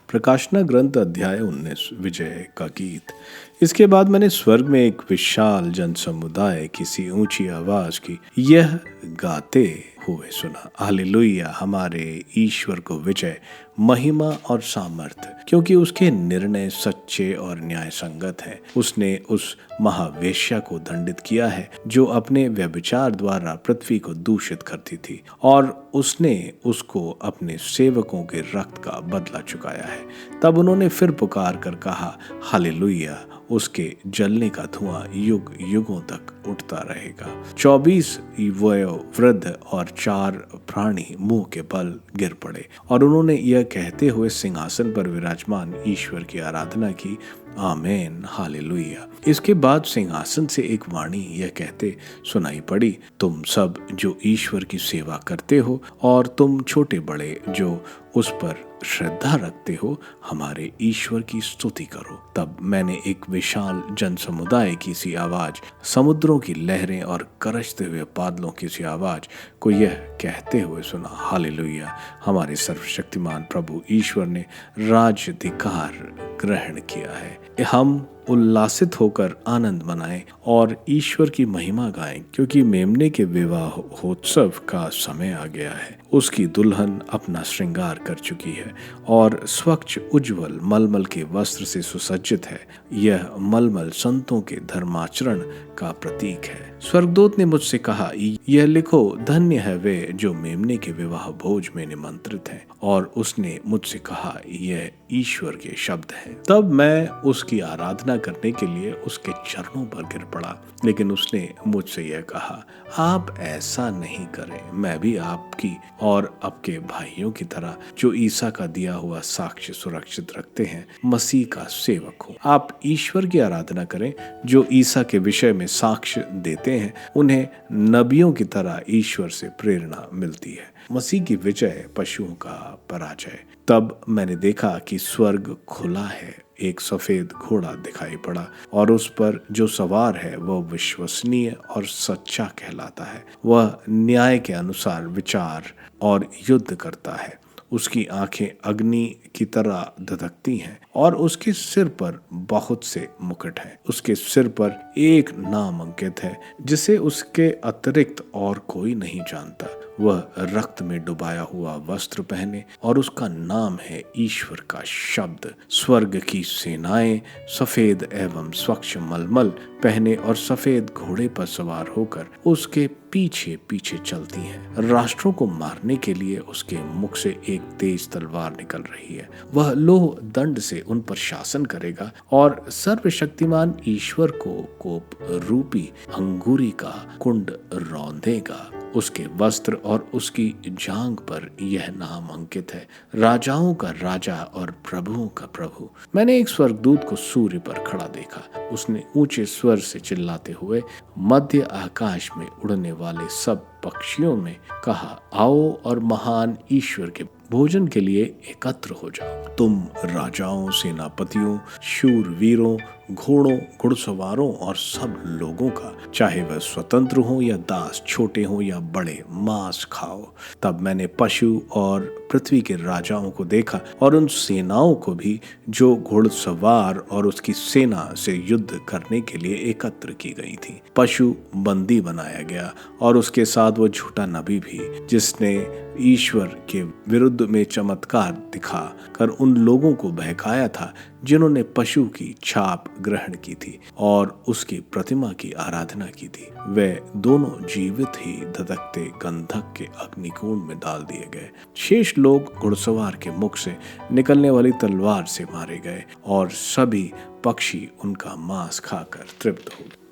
प्रकाशना ग्रंथ अध्याय 19 विजय का गीत। इसके बाद मैंने स्वर्ग में एक विशाल जन समुदाय किसी ऊंची आवाज की यह गाते हुए सुना, हालेलुया, हमारे ईश्वर को विजय, महिमा और सामर्थ्य, क्योंकि उसके निर्णय सच्चे और न्याय संगत है। उसने उस महावेश्या को दंडित किया है जो अपने व्यभिचार द्वारा पृथ्वी को दूषित करती थी, और उसने उसको अपने सेवकों के रक्त का बदला चुकाया है। तब उन्होंने फिर पुकार कर कहा, हालेलुया, उसके जलने का धुआं युग युगों तक उठता रहेगा। 24 वयोवृद्ध और 4 प्राणी मुंह के बल गिर पड़े, और उन्होंने यह कहते हुए सिंहासन पर विराजमान ईश्वर की आराधना की, आमेन, हालेलुया। इसके बाद सिंहासन से एक वाणी यह कहते सुनाई पड़ी, तुम सब जो ईश्वर की सेवा करते हो और तुम छोटे बड़े जो उस पर श्रद्धा रखते हो, हमारे ईश्वर की स्तुति करो। तब मैंने एक विशाल जन समुदाय की सी आवाज, समुद्रों की लहरें और गरजते हुए बादलों की सी आवाज को यह कहते हुए सुना, हालेलुया, हमारे सर्वशक्तिमान प्रभु ईश्वर ने राज्याधिकार ग्रहण किया है। हम उल्लासित होकर आनंद मनाएं और ईश्वर की महिमा गाएं, क्योंकि मेमने के विवाहोत्सव का समय आ गया है। उसकी दुल्हन अपना श्रृंगार कर चुकी है और स्वच्छ उज्जवल मलमल के वस्त्र से सुसज्जित है। यह मलमल संतों के धर्माचरण का प्रतीक है। स्वर्गदूत ने मुझसे कहा, यह लिखो, धन्य है वे जो मेमने के विवाह भोज में निमंत्रित हैं। और उसने मुझसे कहा, यह ईश्वर के शब्द हैं। तब मैं उसकी आराधना करने के लिए उसके चरणों पर गिर पड़ा, लेकिन उसने मुझसे यह कहा, आप ऐसा नहीं करें। मैं भी आपकी और आपके भाइयों की तरह जो ईसा का दिया हुआ साक्ष्य सुरक्षित रखते हैं, मसीह का सेवक हूँ। आप ईश्वर की आराधना करें जो ईसा के विषय में साक्ष्य देते हैं। उन्हें नबियों की तरह ईश्वर से प्रेरणा मिलती है। मसीह की विजय, पशुओं का पराजय। तब मैंने देखा कि स्वर्ग खुला है, एक सफेद घोड़ा दिखाई पड़ा, और उस पर जो सवार है वह विश्वसनीय और सच्चा कहलाता है। वह न्याय के अनुसार विचार और युद्ध करता है। उसकी आंखें अग्नि की तरह धधकती हैं और उसके सिर पर बहुत से मुकुट हैं। उसके सिर पर एक नाम अंकित है जिसे उसके अतिरिक्त और कोई नहीं जानता। वह रक्त में डुबाया हुआ वस्त्र पहने, और उसका नाम है ईश्वर का शब्द। स्वर्ग की सेनाएं सफेद एवं स्वच्छ मलमल पहने और सफेद घोड़े पर सवार होकर उसके पीछे पीछे चलती हैं। राष्ट्रों को मारने के लिए उसके मुख से एक तेज तलवार निकल रही है। वह लोह दंड से उन पर शासन करेगा और सर्वशक्तिमान ईश्वर को कोप रूपी अंगूरी का कुंड रौंदेगा। उसके वस्त्र और उसकी जांघ पर यह नाम अंकित है, राजाओं का राजा और प्रभुओं का प्रभु। मैंने एक स्वर्गदूत को सूर्य पर खड़ा देखा। उसने ऊंचे स्वर से चिल्लाते हुए मध्य आकाश में उड़ने वाले सब पक्षियों में कहा, आओ और महान ईश्वर के भोजन के लिए एकत्र हो जाओ। तुम राजाओं, सेनापतियों, शूरवीरों, घोड़ों, घुड़सवारों और सब लोगों का, चाहे वह स्वतंत्र हो या दास, छोटे हो या बड़े, मांस खाओ। तब मैंने पशु और पृथ्वी के राजाओं को देखा, और उन सेनाओं को भी जो घुड़सवार और उसकी सेना से युद्ध करने के लिए एकत्र की गई थी। पशु बंदी बनाया गया, और उसके साथ वो झूठा नबी भी, जिसने ईश्वर के विरुद्ध में चमत्कार दिखा कर उन लोगों को बहकाया था जिन्होंने पशु की छाप ग्रहण की थी और उसकी प्रतिमा की आराधना की थी। वे दोनों जीवित ही धधकते गंधक के अग्निकुंड में डाल दिए गए। शेष लोग घुड़सवार के मुख से निकलने वाली तलवार से मारे गए, और सभी पक्षी उनका मांस खाकर तृप्त हो गए।